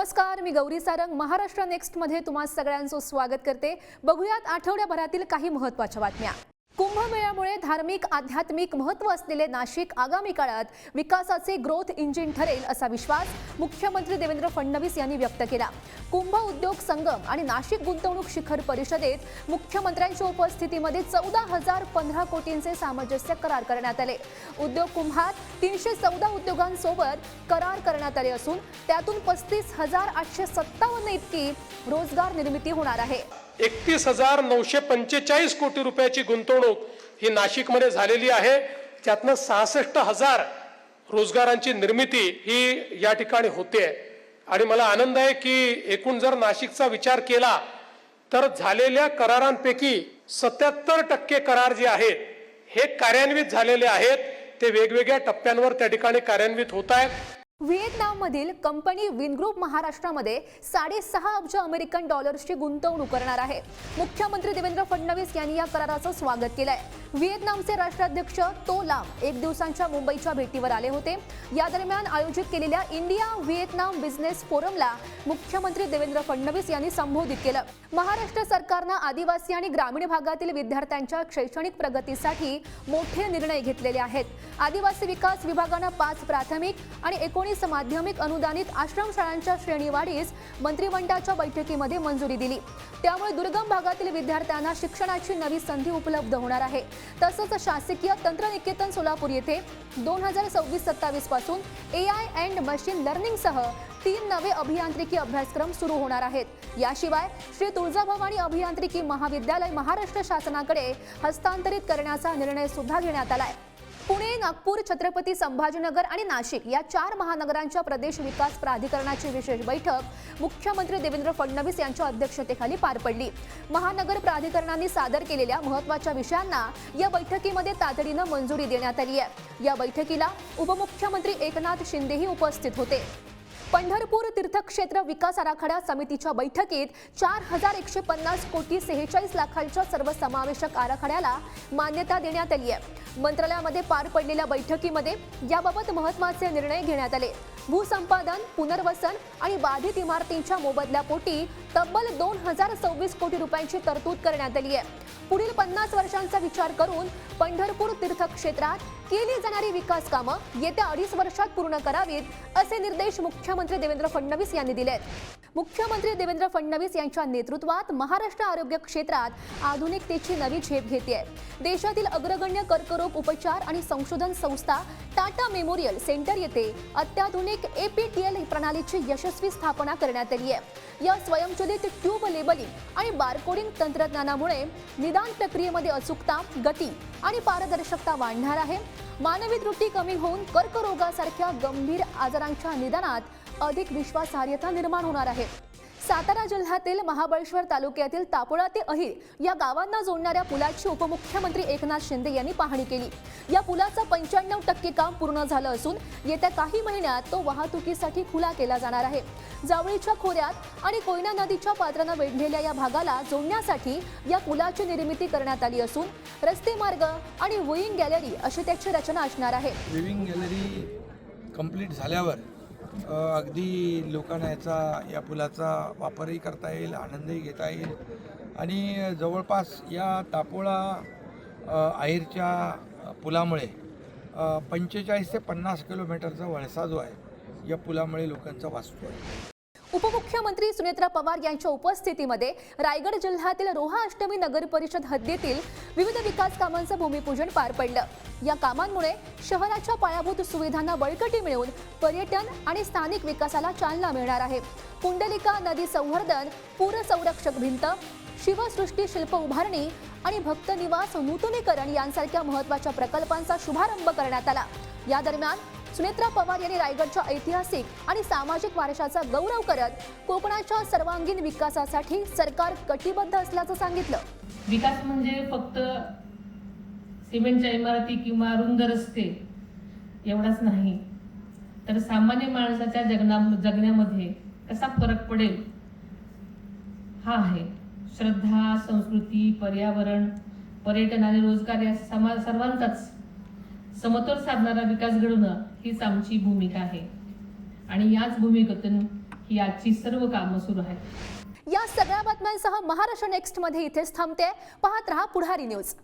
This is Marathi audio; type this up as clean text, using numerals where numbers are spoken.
नमस्कार, मी गौरी सारंग महाराष्ट्र नेक्स्ट मध्ये तुम्हा सगळ्यांचं स्वागत करते। बघूयात आठवड्याभरातील काही महत्त्वाच्या बातम्या। कुंभमेळ्यामुळे धार्मिक आध्यात्मिक महत्त्व असलेले नाशिक आगामी काळात विकासाचे ग्रोथ इंजिन ठरेल असा विश्वास मुख्यमंत्री देवेंद्र फडणवीस यांनी व्यक्त केला। कुंभ उद्योग संगम आणि नाशिक गुंतवणूक शिखर परिषदेत मुख्यमंत्र्यांच्या उपस्थितीमध्ये 14,015 कोटींचे सामंजस्य करार करण्यात आले। उद्योग कुंभात 314 उद्योगांसोबत करार करण्यात आले असून त्यातून 35,857 इतकी रोजगार निर्मिती होणार आहे। 31,945 कोटी रुपयाची गुंतवणूक ही नाशिकमध्ये झालेली आहे। त्यातनं 66,000 रोजगारांची निर्मिती ही या ठिकाणी होते आणि मला आनंद आहे की एकूण जर नाशिकचा विचार केला तर झालेल्या करारांपैकी 77% करार जे आहेत हे कार्यान्वित झालेले आहेत। ते वेगवेगळ्या टप्प्यांवर त्या ठिकाणी कार्यान्वित होत आहेत। व्हिएतनाममधील कंपनी विनग्रुप महाराष्ट्रामध्ये 6.5 अब्ज अमेरिकन डॉलर्सची गुंतवणूक करणार आहे। मुख्यमंत्री देवेंद्र फडणवीस यांनी या कराराचं स्वागत केलंय। व्हिएतनामचे राष्ट्राध्यक्ष तो लाम 1 दिवसांच्या मुंबईच्या भेटीवर आले होते। या दरम्यान आयोजित केलेल्या इंडिया व्हिएतनाम बिझनेस फोरमला मुख्यमंत्री देवेंद्र फडणवीस यांनी संबोधित केलं। महाराष्ट्र सरकारने आदिवासी आणि ग्रामीण भागातील विद्यार्थ्यांच्या शैक्षणिक प्रगतीसाठी मोठे निर्णय घेतलेले आहेत। आदिवासी विकास विभागाने 5 प्राथमिक आणि 19 माध्यमिक अनुदानित आश्रमशाळांच्या श्रेणीवाढीस मंत्रिमंडळाच्या बैठकीमध्ये मंजुरी दिली। त्यामुळे दुर्गम भागातील विद्यार्थ्यांना शिक्षणाची नवी संधी उपलब्ध होणार आहे। तसंच शासकीय तंत्रनिकेतन सोलापूर येथे 2026-27 पासून AI अँड मशीन लर्निंग सह 3 नवे अभियांत्रिकी अभ्यासक्रम सुरू होणार आहेत। याशिवाय श्री तुळजाभवानी अभियांत्रिकी महाविद्यालय महाराष्ट्र शासनाकडे हस्तांतरित करण्याचा निर्णय सुद्धा घेण्यात आलाय। पुणे, नागपूर, छत्रपती संभाजीनगर आणि नाशिक या 4 महानगरांच्या प्रदेश विकास प्राधिकरणाची विशेष बैठक मुख्यमंत्री देवेंद्र फडणवीस यांच्या अध्यक्षतेखाली पार पडली। महानगर प्राधिकरणांनी सादर केलेल्या महत्त्वाच्या विषयांना या बैठकीमध्ये तातडीने मंजुरी देण्यात आली आहे। या बैठकीला उपमुख्यमंत्री एकनाथ शिंदेही उपस्थित होते। पंढरपूर तीर्थक्षेत्र विकास आराखडा समितीच्या बैठकीत 4,150 कोटी 46 लाखांच्या सर्वसमावेशक आराखड्याला मान्यता देण्यात आली आहे। मंत्रालयामध्ये पार पडलेल्या बैठकीमध्ये याबाबत महत्त्वाचे निर्णय घेण्यात आले। भूसंपादन, पुनर्वसन आणि बाधित इमारतींच्या मोबदल्यापोटी तब्बल 2,026 कोटी रुपयांची तरतूद करण्यात आली आहे। पुढील 50 वर्षांचा विचार करून पंढरपूर तीर्थक्षेत्रात केली जाणारी विकास कामं येत्या 2.5 वर्षात पूर्ण करावीत असे निर्देश मुख्यमंत्री देवेंद्र फडणवीस यांनी दिले आहेत। मुख्यमंत्री देवेंद्र फडणवीस यांच्या नेतृत्वात महाराष्ट्र आरोग्य क्षेत्रात आधुनिकतेची नवी झेप घेते आहे। देशातील अग्रगण्य कर्करोग उपचार आणि संशोधन संस्था टाटा मेमोरियल सेंटर येथे अत्याधुनिक APTL प्रणालीची यशस्वी स्थापना करण्यात आली आहे। या स्वयंचलित ट्यूब लेबलिंग आणि बारकोडिंग तंत्रज्ञानामुळे निदान प्रक्रियेमध्ये अचूकता, गती आणि पारदर्शकता वाढणार आहे। मानवी त्रुटी कमी होऊन कर्करोगासारख्या गंभीर आजारांच्या निदानात अधिक विश्वासार्हता निर्माण होणार आहे। सातारा जिल्ह्यातील महाबळेश्वर तालुक्यातील तापोळा ते अहिर या गावांना जोडणाऱ्या पुलाची उपमुख्यमंत्री एकनाथ शिंदे यांनी पाहणी केली। या पुलाचं 95% काम पूर्ण झालं असून येत्या काही महिन्यात तो वाहतुकीसाठी खुला केला जाणार आहे। जावळीच्या खोऱ्यात आणि कोयना नदीच्या पात्रानं वेढलेल्या या भागाला जोडण्यासाठी या पुलाची निर्मिती करण्यात आली असून रस्ते मार्ग आणि व्ह्यूइंग गॅलरी अशी त्याची रचना असणार आहे। व्ह्यूइंग गॅलरी कंप्लीट झाल्यावर अगदी लोकांना या पुलाचा वापरही करता येईल, आनंदही घेता येईल आणि जवळपास या तापोळा अहिरच्या पुलामुळे 45 ते 50 किलोमीटरचा वळसा जो आहे या पुलामुळे लोकांचा वाचतो आहे। उपमुख्यमंत्री सुनेत्रा पवार यांच्या उपस्थितीमध्ये रायगड जिल्ह्यातील रोहा अष्टमी नगर परिषद हद्दीतील विविध विकास कामांचं भूमिपूजन पार पडलं। या कामांमुळे शहराच्या पायाभूत सुविधांना बळकटी मिळून पर्यटन आणि स्थानिक विकासाला चालना मिळणार आहे। कुंडलिका नदी संवर्धन, पूर संरक्षक भिंत, शिवसृष्टी शिल्प उभारणी आणि भक्त निवास नूतनीकरण यांसारख्या महत्त्वाच्या प्रकल्पांचा शुभारंभ करण्यात आला। या दरम्यान सुनेत्रा पवार यांनी रायगडच्या ऐतिहासिक आणि सामाजिक वारशाचा गौरव करत कोकणाच्या सर्वांगीण विकासासाठी सरकार कटिबद्ध असल्याचं सांगितलं। विकास म्हणजे फक्त सिमेंटच्या इमारती किंवा रुंद रस्ते एवढाच नाही, तर सामान्य माणसाच्या जगण्यामध्ये कसा फरक पडेल हा आहे। श्रद्धा, संस्कृती, पर्यावरण, पर्यटन आणि रोजगार या सर्वांचाच समतोल साधणारा विकास घडवणं हीच आमची भूमिका आहे आणि याच भूमिकेतून ही आजची सर्व कामं सुरू आहेत. या सगळ्या बातम्यांसह महाराष्ट्र नेक्स्ट मध्ये इथेच थांबते. पाहत रहा पुढारी न्यूज.